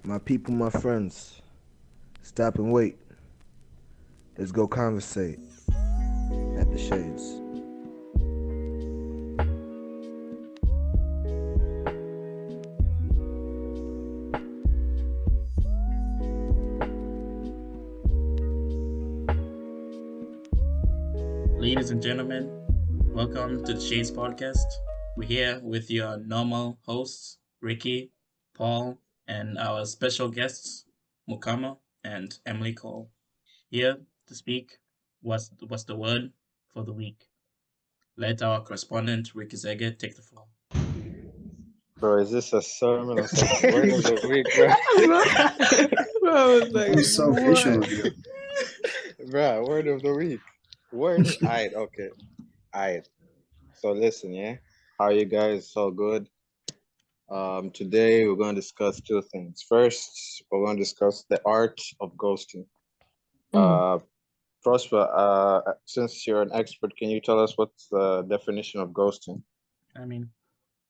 My people, my friends, stop and wait. Let's go conversate at the Shades. Ladies and gentlemen, welcome to the Shades Podcast. We're here with your normal hosts, Ricky, Paul, and our special guests, Mukama and Emily Cole. Here to speak what's the word for the week. Let our correspondent, Ricky Zege, take the floor. Bro, is this a sermon or something? Word of the week, bro. Bro, I was like, Who's so official what? here? Bro, word of the week. Alright, okay. Alright. So listen, yeah. How are you guys? So good. Today we're going to discuss two things. First, we're going to discuss the art of ghosting. Prosper, since you're an expert, can you tell us what's the definition of ghosting? I mean,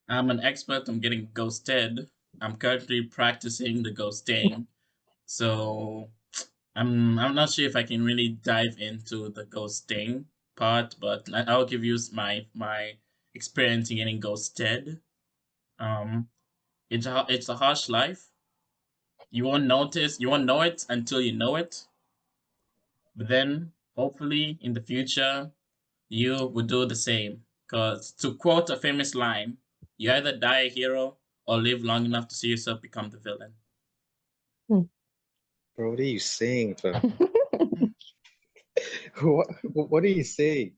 I'm an expert on getting ghosted. I'm currently practicing the ghosting. So I'm not sure if I can really dive into the ghosting part, but I'll give you my experience in getting ghosted. It's a harsh life. You won't know it until you know it. But then, hopefully, in the future, you will do the same. Because to quote a famous line, you either die a hero or live long enough to see yourself become the villain. Bro, what are you saying, fam? What are you saying?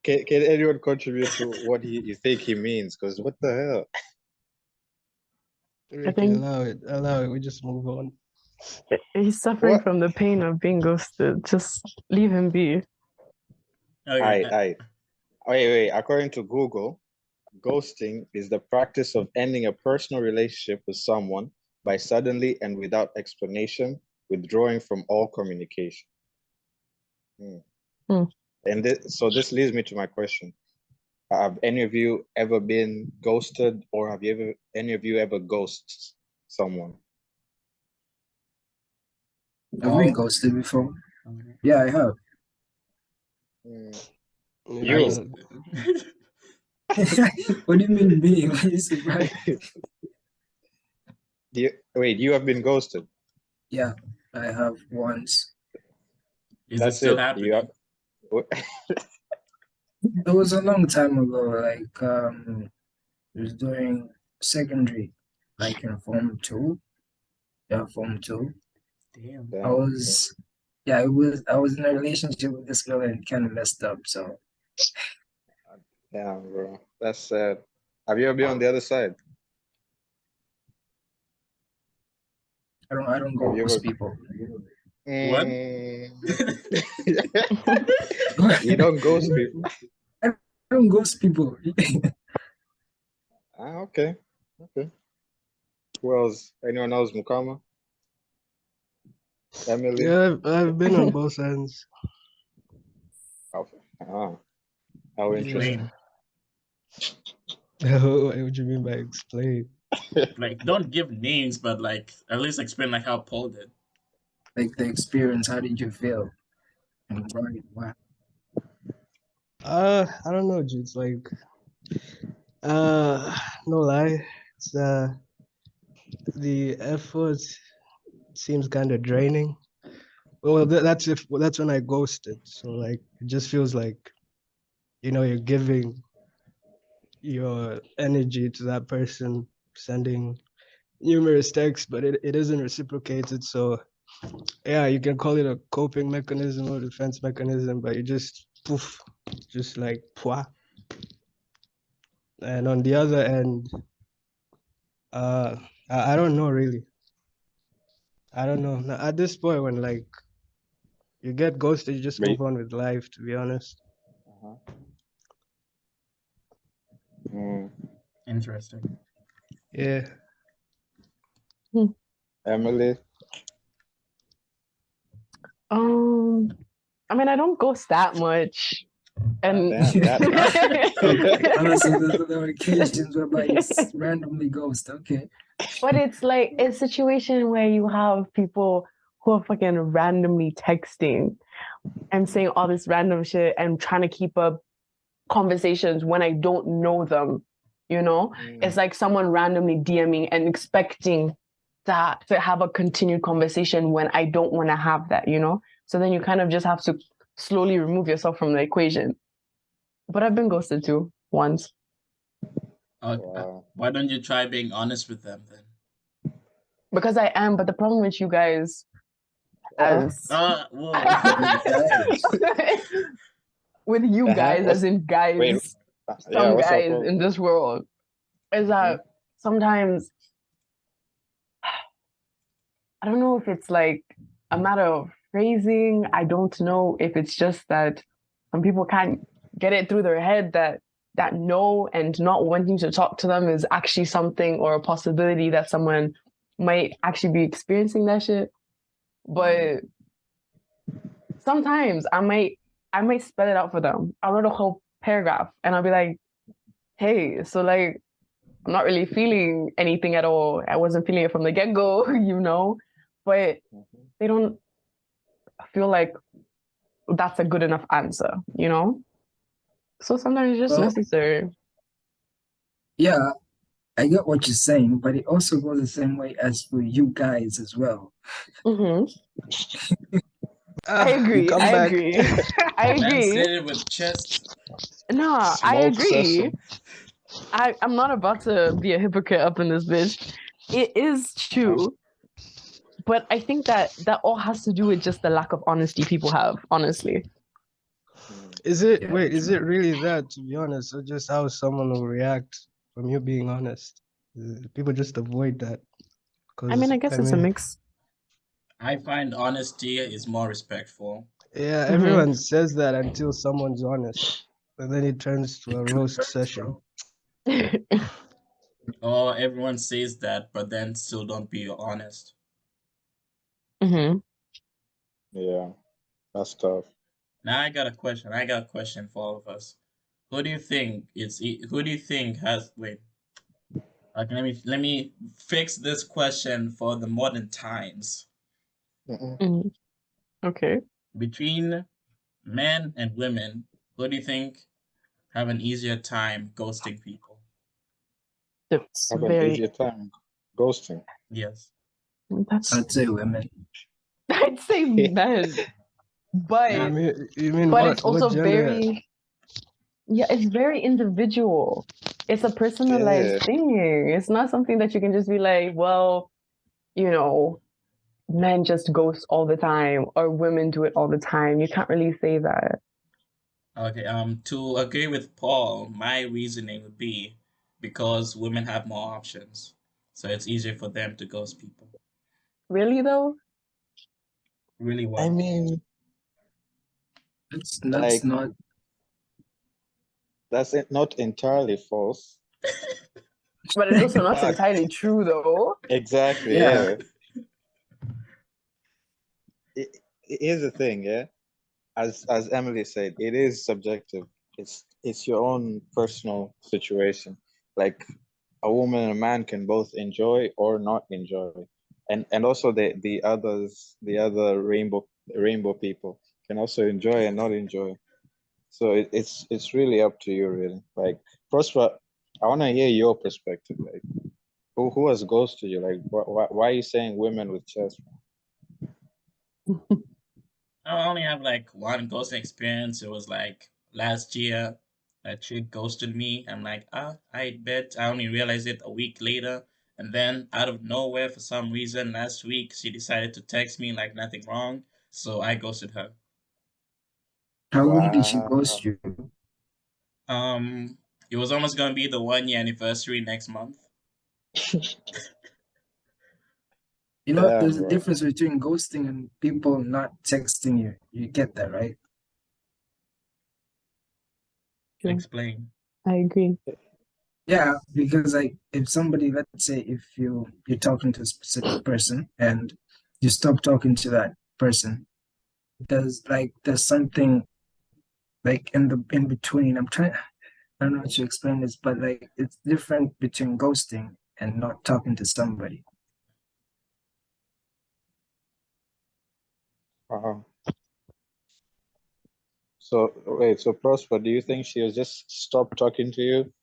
Can anyone contribute to what you think he means? Because what the hell? Ricky, allow it. We just move on. He's suffering What? from the pain of being ghosted. Just leave him be. Okay. Wait. According to Google, ghosting is the practice of ending a personal relationship with someone by suddenly and without explanation withdrawing from all communication. And so this leads me to my question. Have any of you ever been ghosted, or have any of you ever ghosted someone? Have we ghosted before? Yeah, I have. You? What do you mean me? Why is it right? You have been ghosted? Yeah, I have once. Is it still happening? It was a long time ago, like it was during secondary, like in Form 2. Yeah, Form 2. Damn. I was in a relationship with this girl and kind of messed up, so. Damn, bro. That's sad. Have you ever been on the other side? I don't go ghost people. What? You don't ghost people? I don't ghost people. Okay. Who else? Anyone else? Mukama? Emily? Yeah, I've been on both ends. How interesting. What do you mean by explain? Like, don't give names, but like at least explain like how Paul did. Like the experience, how did you feel? And why? I don't know, G. It's like, no lie, it's the effort seems kind of draining. Well, that's when I ghosted. So like, it just feels like, you're giving your energy to that person, sending numerous texts, but it isn't reciprocated. So yeah, you can call it a coping mechanism or defense mechanism, but you just poof, just like pwa. And on the other end, I don't know really. I don't know. Now, at this point, when like you get ghosted, you just move on with life, to be honest. Interesting. Yeah. Emily? I mean, I don't ghost that much. And Damn, Honestly, there were occasions whereby you randomly ghost. Okay. but it's like a situation where you have people who are fucking randomly texting and saying all this random shit and trying to keep up conversations when I don't know them. You know, it's like someone randomly DMing and expecting that to have a continued conversation when I don't want to have that, you know? So then you kind of just have to slowly remove yourself from the equation. But I've been ghosted too, once. Wow. Why don't you try being honest with them then? Because I am, but the problem with you guys as Whoa. with you guys, as in guys, Wait, some what's up, guys bro? in this world, is that sometimes I don't know if it's like a matter of phrasing. I don't know if it's just that some people can't get it through their head that no and not wanting to talk to them is actually something or a possibility that someone might actually be experiencing that shit. But sometimes I might spell it out for them. I'll write a whole paragraph and I'll be like, hey, so like I'm not really feeling anything at all. I wasn't feeling it from the get-go, you know? But they don't feel like that's a good enough answer, you know? So sometimes it's just necessary. Yeah, I get what you're saying, but it also goes the same way as for you guys as well. I agree. come I back. agree. I Man agree. said it with chest. No, I Smoke agree. session. I'm not about to be a hypocrite up in this bitch. It is true. But I think that all has to do with just the lack of honesty people have, honestly. Is it Yeah, wait? Is it really that? To be honest, or just how someone will react from you being honest? People just avoid that. I mean, I guess it's a mix. I find honesty is more respectful. Yeah, everyone says that until someone's honest, and then it turns to a roast session. Or everyone says that, but then still don't be honest. Yeah, that's tough. Now I got a question. I got a question for all of us. Who do you think has wait? Like let me fix this question for the modern times. Okay. Between men and women, who do you think have an easier time ghosting people? That's Have an easier time ghosting. Yes. I'd say women. I'd say men. But You mean but what? it's also what gender? it's very individual. It's a personalized thing. It's not something that you can just be like, well, you know, men just ghost all the time or women do it all the time. You can't really say that. Okay, to agree with Paul, my reasoning would be because women have more options. So it's easier for them to ghost people. Really though? Really well. I mean, That's not entirely false. But it's also not entirely true though. Exactly. Yeah. Here's the thing, yeah. As Emily said, it is subjective. It's your own personal situation. Like a woman and a man can both enjoy or not enjoy, and also the other rainbow people can also enjoy and not enjoy. So it's really up to you, really. Like, Prosper, I want to hear your perspective. Like, who has ghosted you? Like, why are you saying women with chest? I only have like one ghosting experience. It was like last year. A chick ghosted me. I'm like, I bet. I only realized it a week later. And then out of nowhere, for some reason, last week, she decided to text me like nothing wrong. So I ghosted her. How long did she ghost you? It was almost gonna be the 1 year anniversary next month. You know, Damn, there's a bro. difference between ghosting and people not texting you. You get that, right? Explain. I agree. Yeah, because like if somebody, let's say if you're talking to a specific person and you stop talking to that person, there's something like in between. I don't know how to explain this, but like it's different between ghosting and not talking to somebody. So wait, so Prosper, do you think she has just stopped talking to you,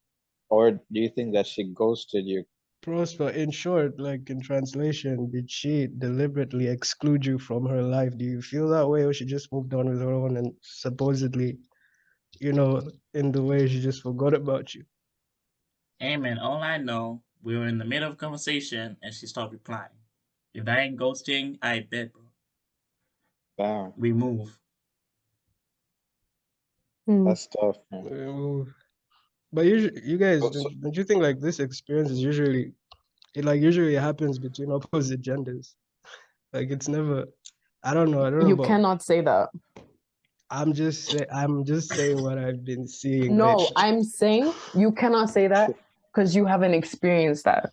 or do you think that she ghosted you? Prosper, in short, like in translation, did she deliberately exclude you from her life? Do you feel that way, or she just moved on with her own and supposedly, you know, in the way she just forgot about you? Hey man, all I know, we were in the middle of conversation and she stopped replying. If that ain't ghosting, I bet, bro. Damn, We move. that's tough, man. But you guys, So, don't you think like this experience is usually happens between opposite genders? Like it's never, I don't know You about. cannot say that. I'm just saying what I've been seeing. No, Like, I'm saying you cannot say that because you haven't experienced that.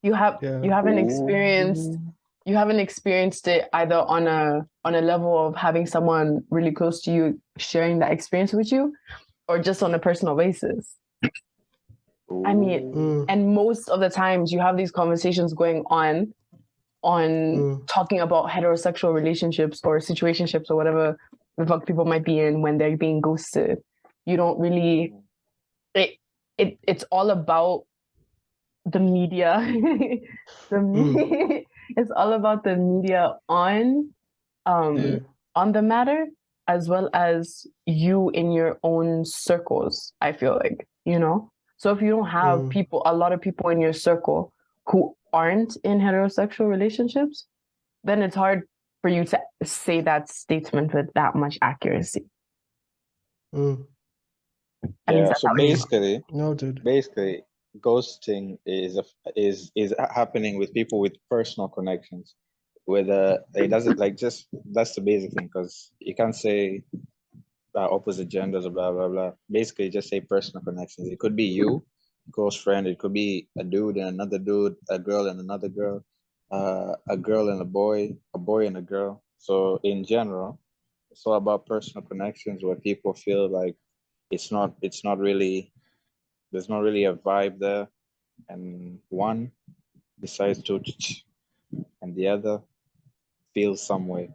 You haven't experienced it either on a level of having someone really close to you sharing that experience with you, or just on a personal basis. I mean, and most of the times you have these conversations going on talking about heterosexual relationships or situationships or whatever the fuck people might be in when they're being ghosted. You don't really, it's all about the media. It's all about the media on the matter, as well as you in your own circles, I feel like, you know? So if you don't have a lot of people in your circle who aren't in heterosexual relationships, then it's hard for you to say that statement with that much accuracy. Yeah, so basically, noted. Basically, ghosting is happening with people with personal connections. Whether it doesn't like just that's the basic thing, because you can't say opposite genders or blah blah blah. Basically, just say personal connections. It could be you, close friend. It could be a dude and another dude, a girl and another girl, a girl and a boy and a girl. So in general, it's all about personal connections where people feel like it's not really, there's not really a vibe there, and one decides to and the other feels some way.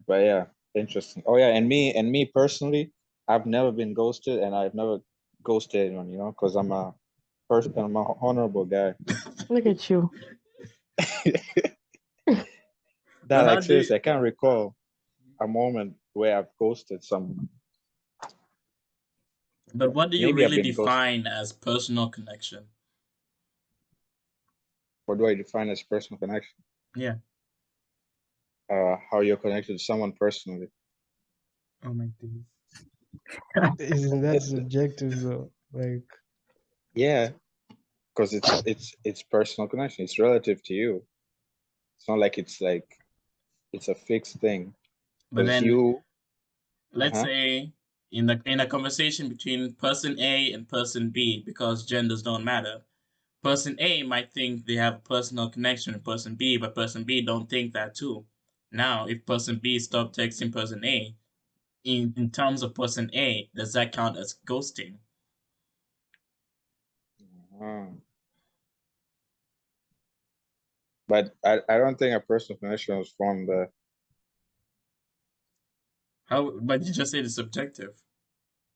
But yeah, interesting. Oh yeah, and me personally, I've never been ghosted, and I've never ghosted anyone, you know, because I'm a honorable guy. Look at you. That like seriously, I can't recall a moment where I've ghosted someone. But what do you really define as personal connection? What do I define as personal connection? Yeah. How you're connected to someone personally. Oh my goodness. Isn't that subjective though? Like, yeah, because it's personal connection. It's relative to you. It's not like it's a fixed thing. But then let's say in a conversation between person A and person B, because genders don't matter, person A might think they have a personal connection with person B, but person B don't think that too. Now, if person B stopped texting person A, in terms of person A, does that count as ghosting? But I don't think a personal connection was formed there. How? But you just said it's subjective.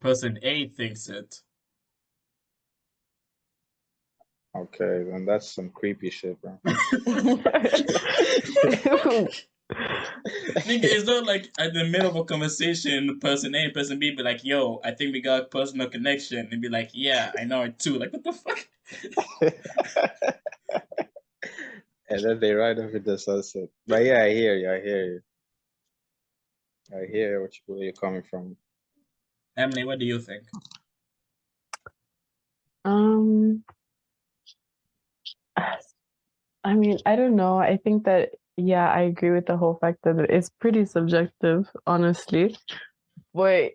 Person A thinks it. Okay, then that's some creepy shit, bro. It's not like at the middle of a conversation, person A and person B be like, yo, I think we got a personal connection. And be like, yeah, I know it too. Like, what the fuck? And then they ride off into the sunset. But yeah, I hear you. I hear where you're coming from. Emily, what do you think? I mean, I don't know. I think that, yeah, I agree with the whole fact that it's pretty subjective, honestly. But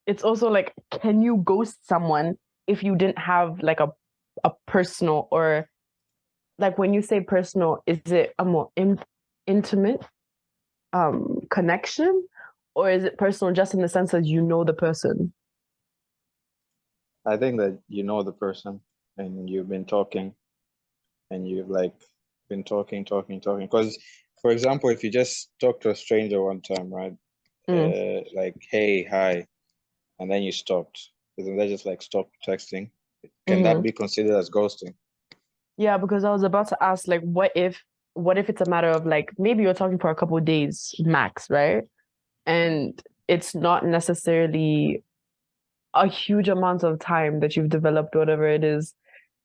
it's also like, can you ghost someone if you didn't have like a personal, or like when you say personal, is it a more intimate connection, Or is it personal just in the sense that you know the person? I think that you know the person and you've been talking and you've like been talking. Because, for example, if you just talk to a stranger one time, right? Like, hey, hi, and then you stopped. Isn't that just like stop texting? Can that be considered as ghosting? Yeah, because I was about to ask, like, what if it's a matter of like maybe you're talking for a couple of days max, right? And it's not necessarily a huge amount of time that you've developed whatever it is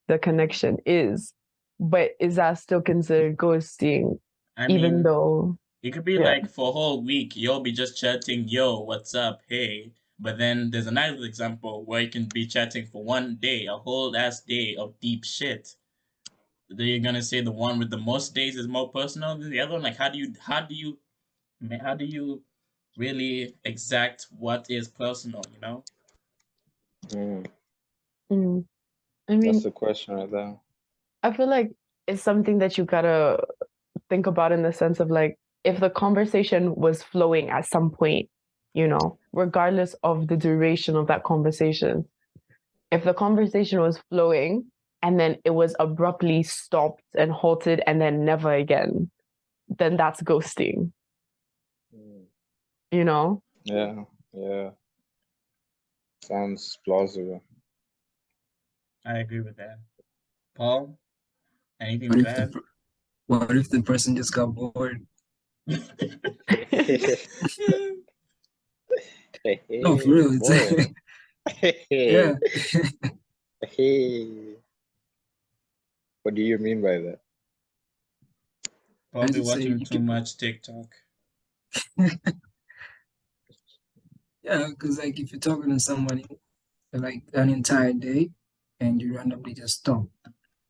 the connection is, but is that still considered ghosting? I even mean, though it could be like for a whole week, you'll be just chatting, yo, what's up, hey. But then there's another example where you can be chatting for one day, a whole ass day of deep shit. Then you're gonna say the one with the most days is more personal than the other one. Like, how do you really exact what is personal? You know? I mean, That's the question right there. I feel like it's something that you gotta think about in the sense of like, if the conversation was flowing at some point, you know, regardless of the duration of that conversation, if the conversation was flowing and then it was abruptly stopped and halted and then never again, then that's ghosting. You know? Yeah. Sounds plausible. I agree with that. Paul, anything What to if add? what if the person just got bored? No, for real. It's yeah. What do you mean by that? Probably just say watching you too can. much TikTok. Yeah, because like if you're talking to somebody for like an entire day and you randomly just stop,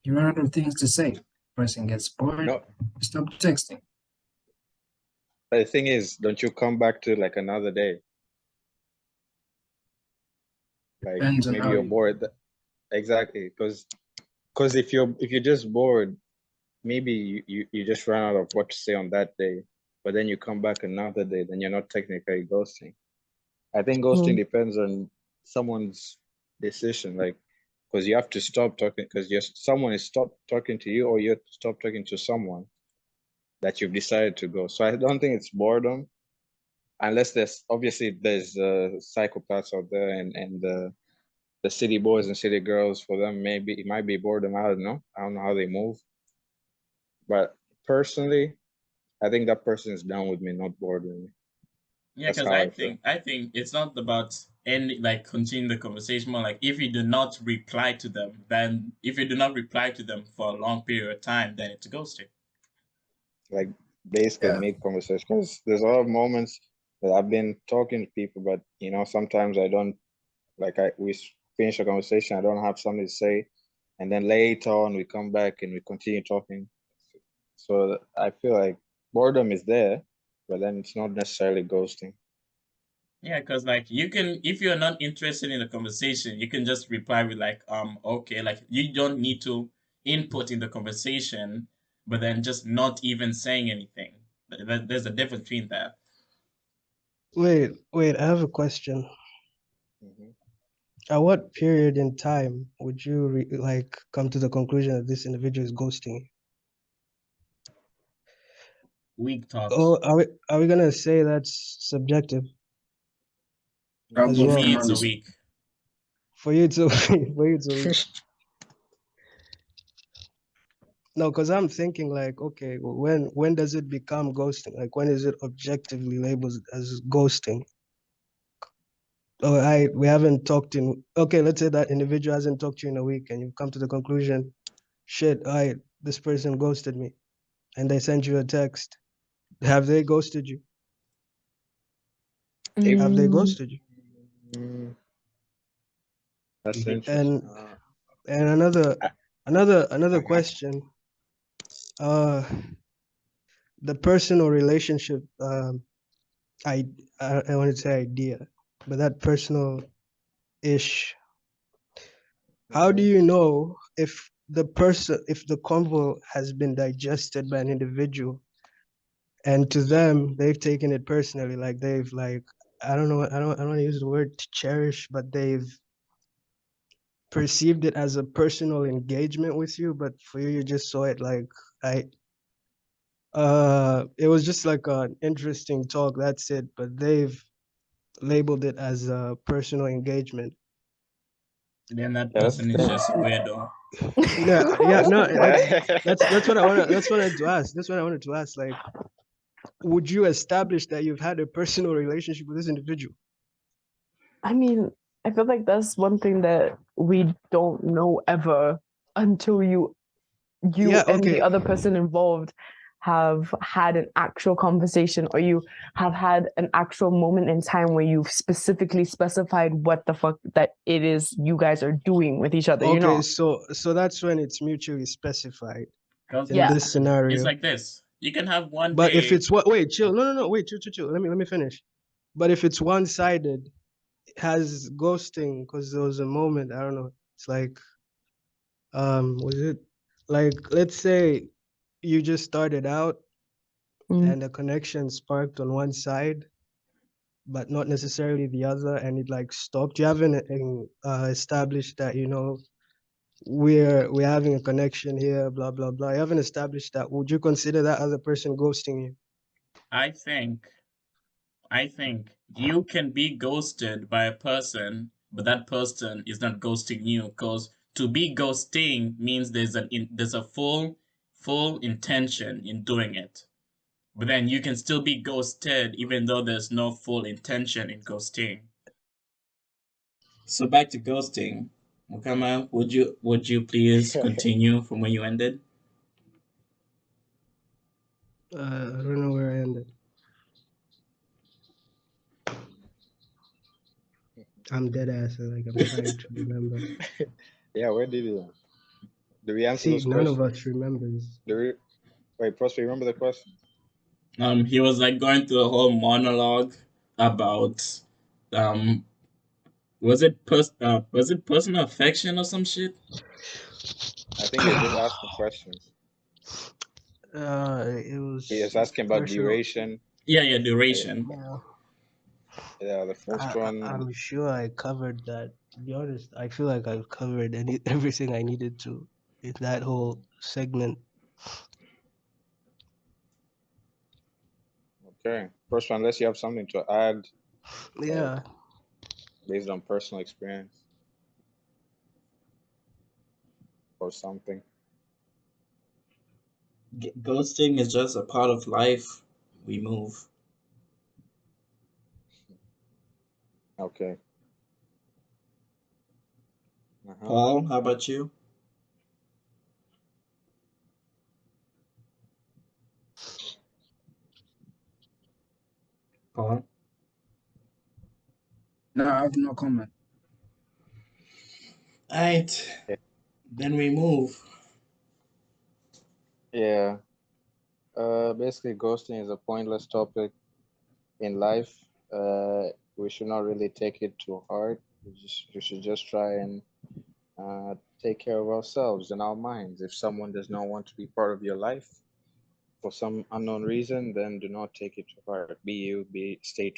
you run out of things to say. Person gets bored, No, stop texting. but the thing is, don't you come back to like another day? Like Depends on maybe how you're you. bored. Exactly, because if you're just bored, maybe you just run out of what to say on that day, but then you come back another day, then you're not technically ghosting. I think ghosting depends on someone's decision, like because you have to stop talking because someone is stopped talking to you or you have to stop talking to someone that you've decided to go. So I don't think it's boredom, unless there's psychopaths out there and the city boys and city girls. For them, maybe it might be boredom. I don't know how they move, but personally, I think that person is down with me, not bored with me. Yeah, That's because how I I feel. think it's not about any like continue the conversation, more like if you do not reply to them, then if you do not reply to them for a long period of time, then it's ghosting. Like basically Yeah. mid conversation, because there's a lot of moments that I've been talking to people, but sometimes I don't we finish a conversation, I don't have something to say, and then later on we come back and we continue talking. So I feel like boredom is there, but then it's not necessarily ghosting. Yeah, because like you can, if you're not interested in the conversation, you can just reply with like, okay, like you don't need to input in the conversation, but then just not even saying anything. There's a difference between that. Wait, I have a question. Mm-hmm. At what period in time would you come to the conclusion that this individual is ghosting you? Weak talks. Oh, are we gonna say that's subjective I'll as go For well? me, for it's a months. week. For you to no, because I'm thinking like, okay, well, when does it become ghosting? Like when is it objectively labeled as ghosting? Oh, we haven't talked in, okay, let's say that individual hasn't talked to you in a week and you've come to the conclusion, shit, this person ghosted me, and they sent you a text. Have they ghosted you? Have they ghosted you? That's And interesting. another question, the personal relationship, I want to say idea, but that personal ish. How do you know if the convo has been digested by an individual and to them, they've taken it personally. Like they've like, I don't know, I don't want to use the word cherish, but they've perceived it as a personal engagement with you. But for you, you just saw it like it was just like an interesting talk. That's it. But they've labeled it as a personal engagement. Then that Yeah, that's person is just weirdo. Yeah, no, that's what I wanted. That's what I wanted to ask. That's what I wanted to ask. Like, would you establish that you've had a personal relationship with this individual? I mean, I feel like that's one thing that we don't know ever until you Yeah, and okay. the other person involved have had an actual conversation, or you have had an actual moment in time where you've specifically specified what the fuck that it is you guys are doing with each other, you Okay, know? so that's when it's mutually specified Because in Yeah. this scenario. it's like this. You can have one But day. if it's what? Wait, chill. No. Wait, chill. Let me finish. But if it's one-sided, it has ghosting because there was a moment. I don't know. It's like, was it like, let's say you just started out and a connection sparked on one side, but not necessarily the other, and it like stopped. You haven't established that, you know, we're having a connection here, blah blah blah. You haven't established that. Would you consider that other person ghosting you? I think you can be ghosted by a person, but that person is not ghosting you. Because to be ghosting means there's a full intention in doing it. But then you can still be ghosted even though there's no full intention in ghosting. So back to ghosting. Mukama, would you please continue from where you ended? I don't know where I ended. I'm dead ass. Like I'm trying to remember. Yeah, where did you? Do we answer See, those none questions? of us remembers. Do we? Wait, Prosper, you remember the question? He was like going through a whole monologue about was it personal affection or some shit? I think you're just asking questions. It was. He is asking about personal. duration. Yeah, duration. Yeah. Yeah, the first one. I'm sure I covered that. To be honest, I feel like I've covered everything I needed to in that whole segment. Okay. First one, unless you have something to add Yeah. based on personal experience or something. Ghosting is just a part of life. We move. Okay. Paul, how about you? Paul? No, I have no comment. Alright. Yeah. Then we move. Yeah. Basically, ghosting is a pointless topic in life. We should not really take it too hard. We should just try and take care of ourselves and our minds. If someone does not want to be part of your life for some unknown reason, then do not take it too hard. Be you. Stay